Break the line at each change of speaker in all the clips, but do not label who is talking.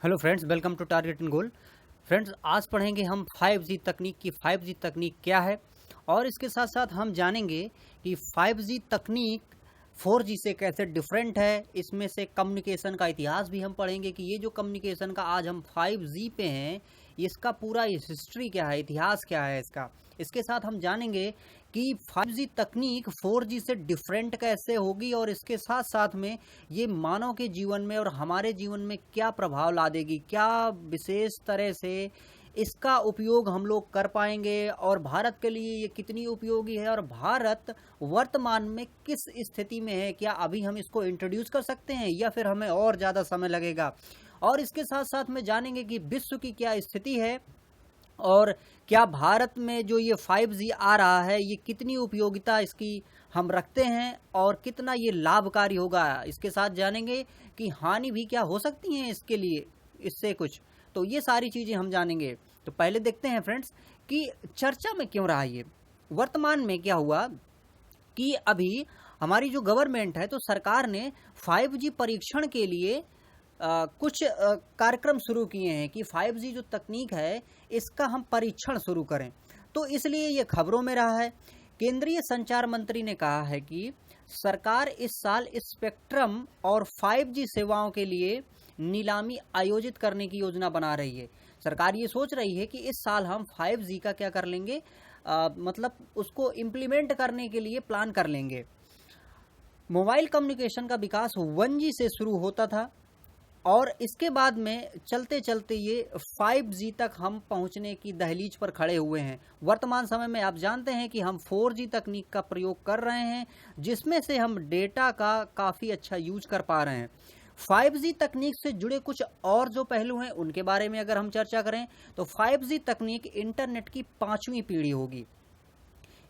Hello friends, welcome to Target and Goal. Friends, आज पढ़ेंगे हम 5G तकनीक की 5G तकनीक क्या है, और इसके साथ साथ हम जानेंगे कि 5G तकनीक 4G से कैसे डिफरेंट है। इसमें से कम्युनिकेशन का इतिहास भी हम पढ़ेंगे कि ये जो कम्युनिकेशन का आज हम 5G पे हैं, इसका पूरा हिस्ट्री क्या है, इतिहास क्या है इसका। इसके साथ हम जानेंगे कि 5G तकनीक 4G से डिफरेंट कैसे होगी, और इसके साथ साथ में ये मानव के जीवन में और हमारे जीवन में क्या प्रभाव ला देगी, क्या विशेष तरह से इसका उपयोग हम लोग कर पाएंगे, और भारत के लिए ये कितनी उपयोगी है, और भारत वर्तमान में किस स्थिति में है। क्या अभी हम इसको इंट्रोड्यूस कर सकते हैं या फिर हमें और ज़्यादा समय लगेगा। और इसके साथ साथ में जानेंगे कि विश्व की क्या स्थिति है, और क्या भारत में जो ये 5G आ रहा है, ये कितनी उपयोगिता इसकी हम रखते हैं और कितना ये लाभकारी होगा। इसके साथ जानेंगे कि हानि भी क्या हो सकती हैं इसके लिए, इससे कुछ। तो ये सारी चीज़ें हम जानेंगे। तो पहले देखते हैं फ्रेंड्स कि चर्चा में क्यों रहा ये। वर्तमान में क्या हुआ कि अभी हमारी जो गवर्नमेंट है, तो सरकार ने 5G परीक्षण के लिए कुछ कार्यक्रम शुरू किए हैं कि 5G जो तकनीक है, इसका हम परीक्षण शुरू करें। तो इसलिए ये खबरों में रहा है। केंद्रीय संचार मंत्री ने कहा है कि सरकार इस साल स्पेक्ट्रम और 5G सेवाओं के लिए नीलामी आयोजित करने की योजना बना रही है। सरकार ये सोच रही है कि इस साल हम 5G का क्या कर लेंगे, मतलब उसको इम्प्लीमेंट करने के लिए प्लान कर लेंगे। मोबाइल कम्युनिकेशन का विकास 1G से शुरू होता था, और इसके बाद में चलते चलते ये 5G तक हम पहुंचने की दहलीज पर खड़े हुए हैं। वर्तमान समय में आप जानते हैं कि हम 4G तकनीक का प्रयोग कर रहे हैं, जिसमें से हम डेटा का काफ़ी अच्छा यूज कर पा रहे हैं। 5G तकनीक से जुड़े कुछ और जो पहलू हैं, उनके बारे में अगर हम चर्चा करें, तो 5G तकनीक इंटरनेट की 5वीं पीढ़ी होगी।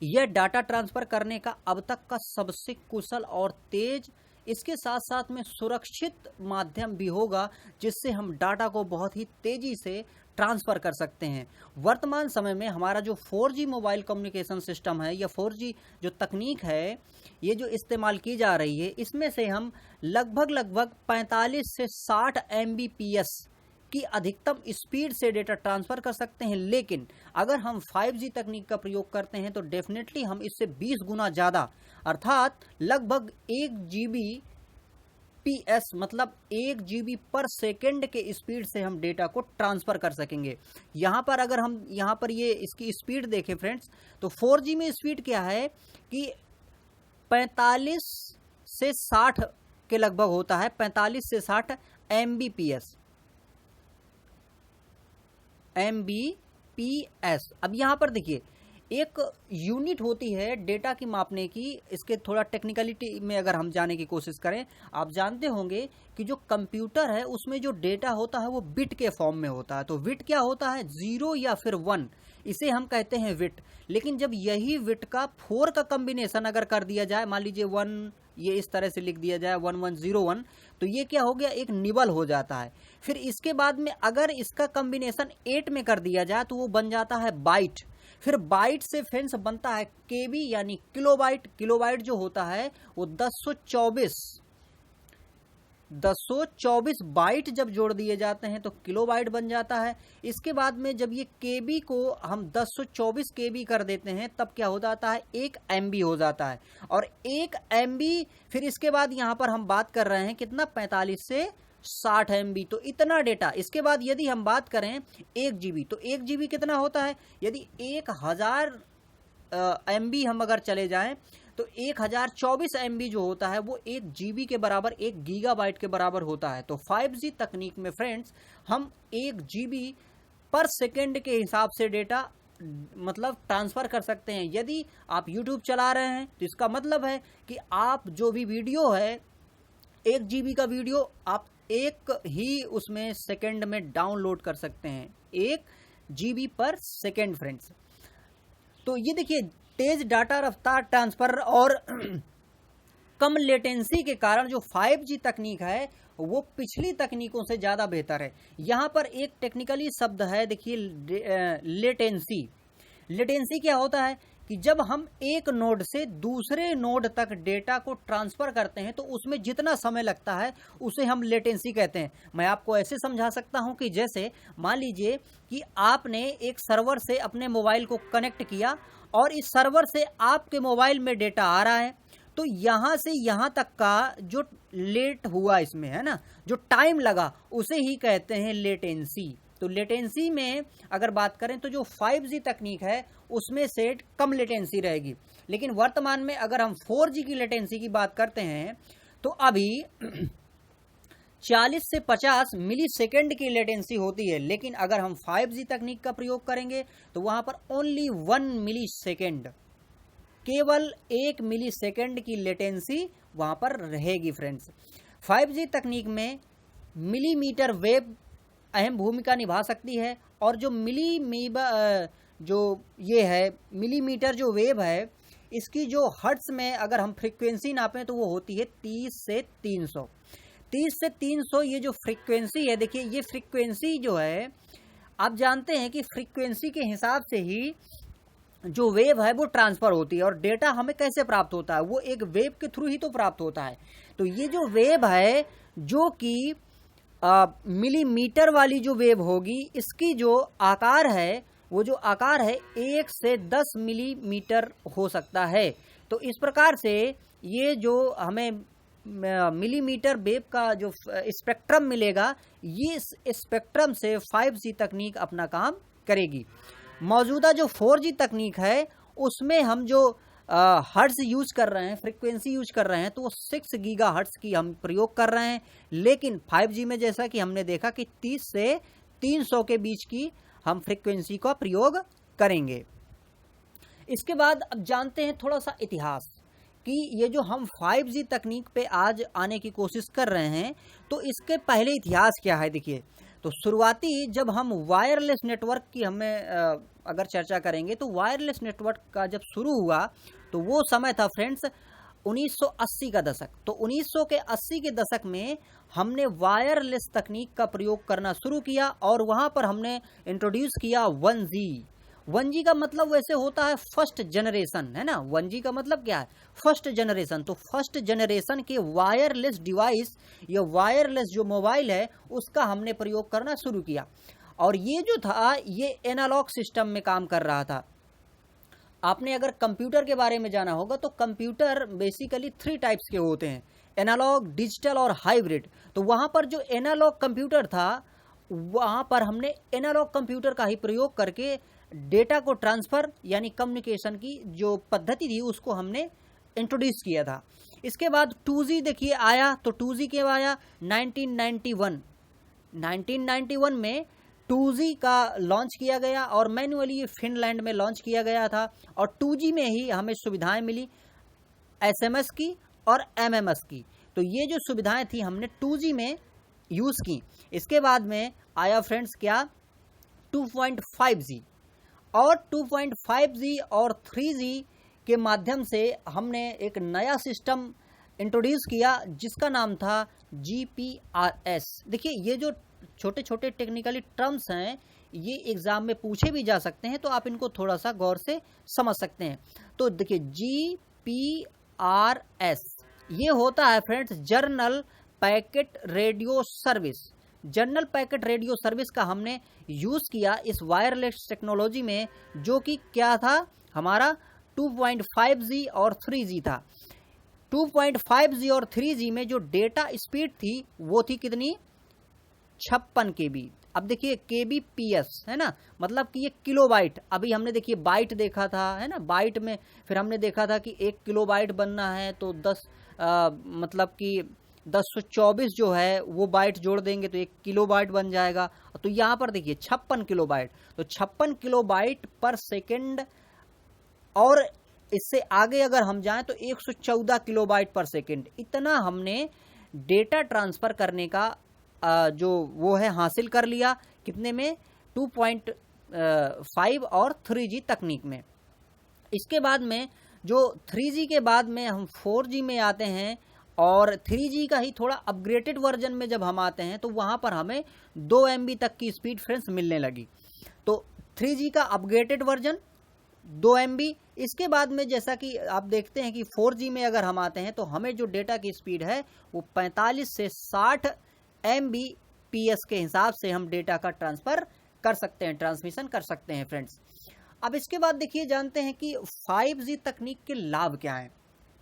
यह डाटा ट्रांसफ़र करने का अब तक का सबसे कुशल और तेज, इसके साथ साथ में सुरक्षित माध्यम भी होगा, जिससे हम डाटा को बहुत ही तेज़ी से ट्रांसफ़र कर सकते हैं। वर्तमान समय में हमारा जो 4G मोबाइल कम्युनिकेशन सिस्टम है, या 4G जो तकनीक है, ये जो इस्तेमाल की जा रही है, इसमें से हम लगभग 45 से 60 Mbps की अधिकतम स्पीड से डेटा ट्रांसफ़र कर सकते हैं। लेकिन अगर हम 5G तकनीक का प्रयोग करते हैं, तो डेफिनेटली हम इससे 20 गुना ज़्यादा, अर्थात लगभग 1 Gbps, मतलब 1 GB पर सेकेंड के स्पीड से हम डेटा को ट्रांसफ़र कर सकेंगे। यहाँ पर अगर हम यहाँ पर ये इसकी स्पीड देखें फ्रेंड्स, तो 4G में स्पीड क्या है कि 45 से 60 के लगभग होता है, 45 से 60 Mbps। अब यहाँ पर देखिए, एक यूनिट होती है डेटा की मापने की। इसके थोड़ा टेक्निकलिटी में अगर हम जाने की कोशिश करें, आप जानते होंगे कि जो कंप्यूटर है, उसमें जो डेटा होता है वो बिट के फॉर्म में होता है। तो बिट क्या होता है, 0 या फिर 1, इसे हम कहते हैं बिट। लेकिन जब यही बिट का 4 का कम्बिनेशन अगर कर दिया जाए, मान लीजिए 1, ये इस तरह से लिख दिया जाए 1101, तो ये क्या हो गया, एक निबल हो जाता है। फिर इसके बाद में अगर इसका कम्बिनेशन 8 में कर दिया जाए, तो वो बन जाता है बाइट। फिर बाइट से फ्रेंड्स बनता है केबी, यानी किलोबाइट। किलोबाइट जो होता है वो 1024 बाइट जब जोड़ दिए जाते हैं, तो किलोबाइट बन जाता है। इसके बाद में जब ये केबी को हम 1024 केबी कर देते हैं, तब क्या हो जाता है, 1 MB हो जाता है। और 1 MB, फिर इसके बाद यहाँ पर हम बात कर रहे हैं कितना, 45 से 60 MB, तो इतना डेटा। इसके बाद यदि हम बात करें 1 GB, तो 1 GB कितना होता है, यदि 1000 MB हम अगर चले जाएं, तो 1024 MB जो होता है वो 1 GB के बराबर, 1 गीगाबाइट के बराबर होता है। तो 5G तकनीक में फ्रेंड्स हम 1 GB पर सेकेंड के हिसाब से डेटा मतलब ट्रांसफ़र कर सकते हैं। यदि आप YouTube चला रहे हैं, तो इसका मतलब है कि आप जो भी वीडियो है, 1 GB का वीडियो आप एक ही उसमें सेकेंड में डाउनलोड कर सकते हैं, 1 GB पर सेकेंड फ्रेंड्स। तो ये देखिए, तेज डाटा रफ्तार ट्रांसफ़र और कम लेटेंसी के कारण जो 5G तकनीक है, वो पिछली तकनीकों से ज़्यादा बेहतर है। यहाँ पर एक टेक्निकली शब्द है, देखिए, लेटेंसी। लेटेंसी क्या होता है कि जब हम एक नोड से दूसरे नोड तक डेटा को ट्रांसफर करते हैं तो उसमें जितना समय लगता है उसे हम लेटेंसी कहते हैं। मैं आपको ऐसे समझा सकता हूं कि जैसे मान लीजिए कि आपने एक सर्वर से अपने मोबाइल को कनेक्ट किया और इस सर्वर से आपके मोबाइल में डेटा आ रहा है, तो यहां से यहां तक का जो लेट हुआ इसमें, है ना, जो टाइम लगा, उसे ही कहते हैं लेटेंसी। तो लेटेंसी में अगर बात करें तो जो 5G तकनीक है उसमें से कम लेटेंसी रहेगी, लेकिन वर्तमान में अगर हम 4G की लेटेंसी की बात करते हैं तो अभी 40 से 50 मिली सेकेंड की लेटेंसी होती है, लेकिन अगर हम 5G तकनीक का प्रयोग करेंगे तो वहां पर ओनली 1 मिली सेकेंड, केवल 1 मिली सेकेंड की लेटेंसी वहां पर रहेगी फ्रेंड्स। 5G तकनीक में मिलीमीटर वेव अहम भूमिका निभा सकती है, और जो मिलीमीटर जो वेव है, इसकी जो हर्ट्ज में अगर हम फ्रीक्वेंसी नापें तो वो होती है 30 से 300। 30 से 300 ये जो फ्रीक्वेंसी है, देखिए ये फ्रीक्वेंसी जो है, आप जानते हैं कि फ्रीक्वेंसी के हिसाब से ही जो वेव है वो ट्रांसफर होती है, और डेटा हमें कैसे प्राप्त होता है, वो एक वेव के थ्रू ही तो प्राप्त होता है। तो ये जो वेव है जो कि मिलीमीटर वाली जो वेव होगी, इसकी जो आकार है वो जो आकार है 1 से 10 मिलीमीटर हो सकता है। तो इस प्रकार से ये जो हमें मिलीमीटर वेव का जो स्पेक्ट्रम मिलेगा, ये इस स्पेक्ट्रम से 5G तकनीक अपना काम करेगी। मौजूदा जो 4G तकनीक है उसमें हम जो हर्ट्ज यूज कर रहे हैं, फ्रीक्वेंसी यूज कर रहे हैं, तो वो 6 गीगा हर्ट्ज की हम प्रयोग कर रहे हैं। लेकिन 5G में जैसा कि हमने देखा कि 30 से 300 के बीच की हम फ्रीक्वेंसी का प्रयोग करेंगे। इसके बाद अब जानते हैं थोड़ा सा इतिहास कि ये जो हम 5G तकनीक पे आज आने की कोशिश कर रहे हैं, तो इसके पहले इतिहास क्या है। देखिए, तो शुरुआती जब हम वायरलेस नेटवर्क की अगर चर्चा करेंगे तो वायरलेस नेटवर्क का जब शुरू हुआ तो वो समय था फ्रेंड्स 1980 का दशक। तो 1980 के दशक में हमने वायरलेस तकनीक का प्रयोग करना शुरू किया, और वहाँ पर हमने इंट्रोड्यूस किया 1G। 1G का मतलब वैसे होता है फर्स्ट जनरेशन, है ना। 1G का मतलब क्या है, फर्स्ट जनरेशन। तो फर्स्ट जनरेशन के वायरलेस डिवाइस या वायरलेस जो मोबाइल है उसका हमने प्रयोग करना शुरू किया, और ये जो था ये एनालॉग सिस्टम में काम कर रहा था। आपने अगर कंप्यूटर के बारे में जाना होगा तो कंप्यूटर बेसिकली 3 टाइप्स के होते हैं, एनालॉग, डिजिटल और हाइब्रिड। तो वहाँ पर जो एनालॉग कंप्यूटर था, वहाँ पर हमने एनालॉग कंप्यूटर का ही प्रयोग करके डेटा को ट्रांसफ़र यानी कम्युनिकेशन की जो पद्धति थी उसको हमने इंट्रोड्यूस किया था। इसके बाद 2G देखिए आया, तो 2G के आया 1991 में 2G का लॉन्च किया गया, और मैन्युअली ये फिनलैंड में लॉन्च किया गया था, और 2G में ही हमें सुविधाएं मिली SMS की और MMS की। तो ये जो सुविधाएं थी हमने 2G में यूज़ की। इसके बाद में आया फ्रेंड्स क्या, 2.5G, और 2.5G और 3G के माध्यम से हमने एक नया सिस्टम इंट्रोड्यूस किया जिसका नाम था GPRS। देखिए, ये जो छोटे छोटे टेक्निकली टर्म्स हैं ये एग्जाम में पूछे भी जा सकते हैं, तो आप इनको थोड़ा सा गौर से समझ सकते हैं। तो देखिए, GPRS ये होता है friends journal packet radio service. Journal packet radio service का हमने यूज़ किया इस वायरलेस टेक्नोलॉजी में, जो कि क्या था हमारा 2.5G और 3G था। 2.5G और 3G में जो डेटा स्पीड थी वो थी कितनी, 56 KB। अब देखिए kbps है ना, मतलब कि ये किलोबाइट। अभी हमने देखिए बाइट देखा था, है ना, बाइट में फिर हमने देखा था कि 1 किलोबाइट बनना है तो 10 मतलब कि 1024 जो है वो बाइट जोड़ देंगे तो 1 किलोबाइट बन जाएगा। तो यहाँ पर देखिए 56 किलोबाइट, तो 56 किलोबाइट पर सेकेंड, और इससे आगे अगर हम जाएं तो 114 किलोबाइट पर सेकेंड। इतना हमने डेटा ट्रांसफ़र करने का जो वो है हासिल कर लिया, कितने में, 2.5 और 3G तकनीक में। इसके बाद में जो 3G के बाद में हम 4G में आते हैं, और 3G का ही थोड़ा अपग्रेडेड वर्जन में जब हम आते हैं तो वहाँ पर हमें 2 MB तक की स्पीड फ्रेंड्स मिलने लगी। तो 3G का अपग्रेडेड वर्जन 2 MB। इसके बाद में जैसा कि आप देखते हैं कि 4G में अगर हम आते हैं तो हमें जो डेटा की स्पीड है वो 45 से 60 MBps के हिसाब से हम डेटा का ट्रांसफ़र कर सकते हैं, ट्रांसमिशन कर सकते हैं फ्रेंड्स। अब इसके बाद देखिए जानते हैं कि 5G तकनीक के लाभ क्या हैं।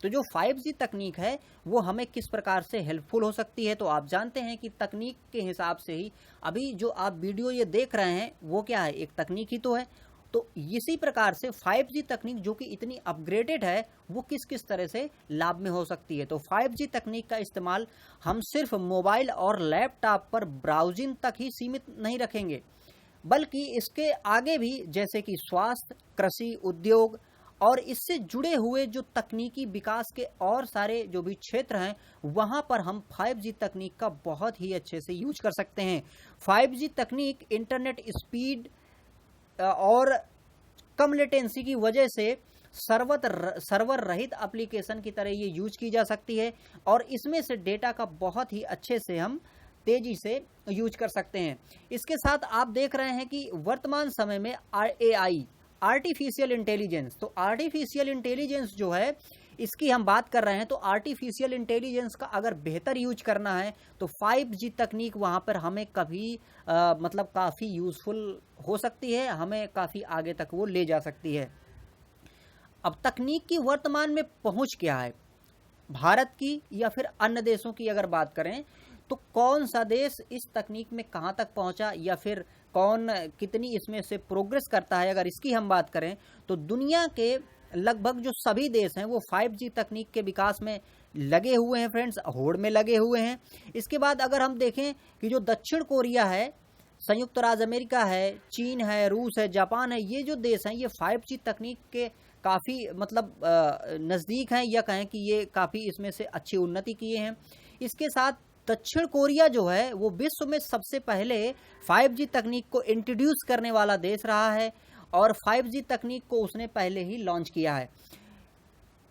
तो जो 5G तकनीक है वो हमें किस प्रकार से हेल्पफुल हो सकती है, तो आप जानते हैं कि तकनीक के हिसाब से ही अभी जो आप वीडियो ये देख रहे हैं वो क्या है, एक तकनीक ही तो है। तो इसी प्रकार से 5G तकनीक जो कि इतनी अपग्रेडेड है वो किस किस तरह से लाभ में हो सकती है। तो 5G तकनीक का इस्तेमाल हम सिर्फ मोबाइल और लैपटॉप पर ब्राउजिंग तक ही सीमित नहीं रखेंगे, बल्कि इसके आगे भी जैसे कि स्वास्थ्य, कृषि, उद्योग और इससे जुड़े हुए जो तकनीकी विकास के और सारे जो भी क्षेत्र हैं वहाँ पर हम 5G तकनीक का बहुत ही अच्छे से यूज कर सकते हैं। 5G तकनीक इंटरनेट स्पीड और कम लेटेंसी की वजह से सर्वर रहित एप्लीकेशन की तरह ये यूज की जा सकती है और इसमें से डेटा का बहुत ही अच्छे से हम तेजी से यूज कर सकते हैं। इसके साथ आप देख रहे हैं कि वर्तमान समय में AI आर्टिफिशियल इंटेलिजेंस, तो आर्टिफिशियल इंटेलिजेंस जो है इसकी हम बात कर रहे हैं। तो आर्टिफिशियल इंटेलिजेंस का अगर बेहतर यूज करना है तो 5G तकनीक वहाँ पर हमें कभी मतलब काफ़ी यूज़फुल हो सकती है, हमें काफ़ी आगे तक वो ले जा सकती है। अब तकनीक की वर्तमान में पहुँच क्या है भारत की या फिर अन्य देशों की अगर बात करें तो कौन सा देश इस तकनीक में कहाँ तक पहुँचा या फिर कौन कितनी इसमें से प्रोग्रेस करता है, अगर इसकी हम बात करें तो दुनिया के लगभग जो सभी देश हैं वो 5G तकनीक के विकास में लगे हुए हैं फ्रेंड्स, होड़ में लगे हुए हैं। इसके बाद अगर हम देखें कि जो दक्षिण कोरिया है, संयुक्त राज्य अमेरिका है, चीन है, रूस है, जापान है, ये जो देश हैं ये 5G तकनीक के काफ़ी मतलब नज़दीक हैं या कहें कि ये काफ़ी इसमें से अच्छी उन्नति किए हैं। इसके साथ दक्षिण कोरिया जो है वो विश्व में सबसे पहले 5G तकनीक को इंट्रोड्यूस करने वाला देश रहा है और 5G तकनीक को उसने पहले ही लॉन्च किया है।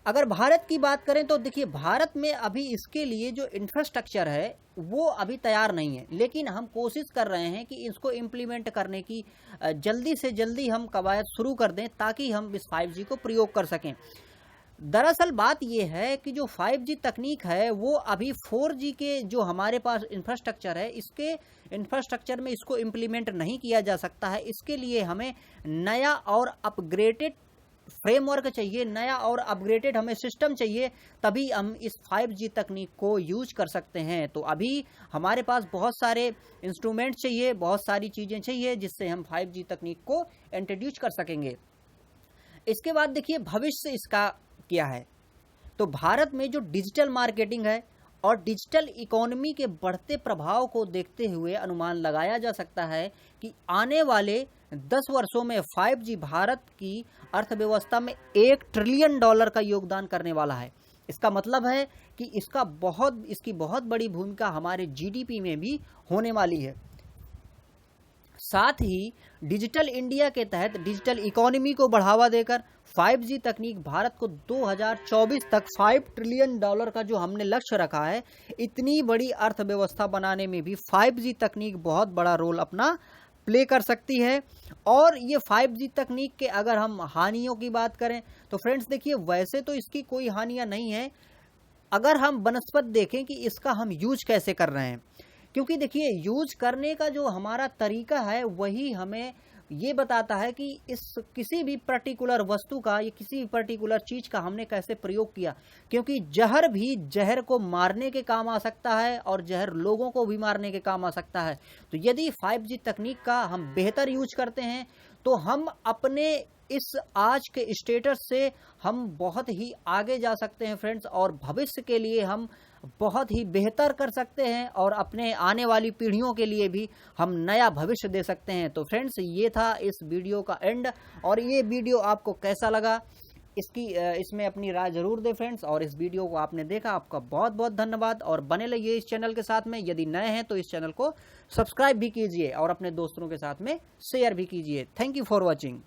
अगर भारत की बात करें तो देखिए भारत में अभी इसके लिए जो इंफ्रास्ट्रक्चर है वो अभी तैयार नहीं है, लेकिन हम कोशिश कर रहे हैं कि इसको इम्प्लीमेंट करने की जल्दी से जल्दी हम कवायद शुरू कर दें ताकि हम इस 5G को प्रयोग कर सकें। दरअसल बात यह है कि जो 5G तकनीक है वो अभी 4G के जो हमारे पास इंफ्रास्ट्रक्चर है इसके इंफ्रास्ट्रक्चर में इसको इम्प्लीमेंट नहीं किया जा सकता है। इसके लिए हमें नया और अपग्रेडेड फ्रेमवर्क चाहिए, नया और अपग्रेडेड हमें सिस्टम चाहिए, तभी हम इस 5G तकनीक को यूज कर सकते हैं। तो अभी हमारे पास बहुत सारे इंस्ट्रूमेंट चाहिए, बहुत सारी चीज़ें चाहिए जिससे हम 5G तकनीक को इंट्रोड्यूस कर सकेंगे। इसके बाद देखिए भविष्य इसका क्या है। तो भारत में जो डिजिटल मार्केटिंग है और डिजिटल इकोनॉमी के बढ़ते प्रभाव को देखते हुए अनुमान लगाया जा सकता है कि आने वाले 10 वर्षों में 5G भारत की अर्थव्यवस्था में $1 ट्रिलियन का योगदान करने वाला है। इसका मतलब है कि इसकी बहुत बड़ी भूमिका हमारे GDP में भी होने वाली है। साथ ही डिजिटल इंडिया के तहत डिजिटल इकोनॉमी को बढ़ावा देकर 5G तकनीक भारत को 2024 तक $5 ट्रिलियन का जो हमने लक्ष्य रखा है, इतनी बड़ी अर्थव्यवस्था बनाने में भी 5G तकनीक बहुत बड़ा रोल अपना प्ले कर सकती है। और ये 5G तकनीक के अगर हम हानियों की बात करें तो फ्रेंड्स देखिए वैसे तो इसकी कोई हानियां नहीं है, अगर हम बनस्पत देखें कि इसका हम यूज कैसे कर रहे हैं, क्योंकि देखिए यूज करने का जो हमारा तरीका है वही हमें ये बताता है कि इस किसी भी पर्टिकुलर वस्तु का या किसी भी पर्टिकुलर चीज का हमने कैसे प्रयोग किया। क्योंकि जहर भी जहर को मारने के काम आ सकता है और जहर लोगों को भी मारने के काम आ सकता है। तो यदि 5G तकनीक का हम बेहतर यूज करते हैं तो हम अपने इस आज के स्टेटस से हम बहुत ही आगे जा सकते हैं फ्रेंड्स, और भविष्य के लिए हम बहुत ही बेहतर कर सकते हैं और अपने आने वाली पीढ़ियों के लिए भी हम नया भविष्य दे सकते हैं। तो फ्रेंड्स ये था इस वीडियो का एंड, और ये वीडियो आपको कैसा लगा इसमें अपनी राय जरूर दें फ्रेंड्स। और इस वीडियो को आपने देखा, आपका बहुत बहुत धन्यवाद, और बने रहिए इस चैनल के साथ में। यदि नए हैं तो इस चैनल को सब्सक्राइब भी कीजिए और अपने दोस्तों के साथ में शेयर भी कीजिए। Thank you for watching.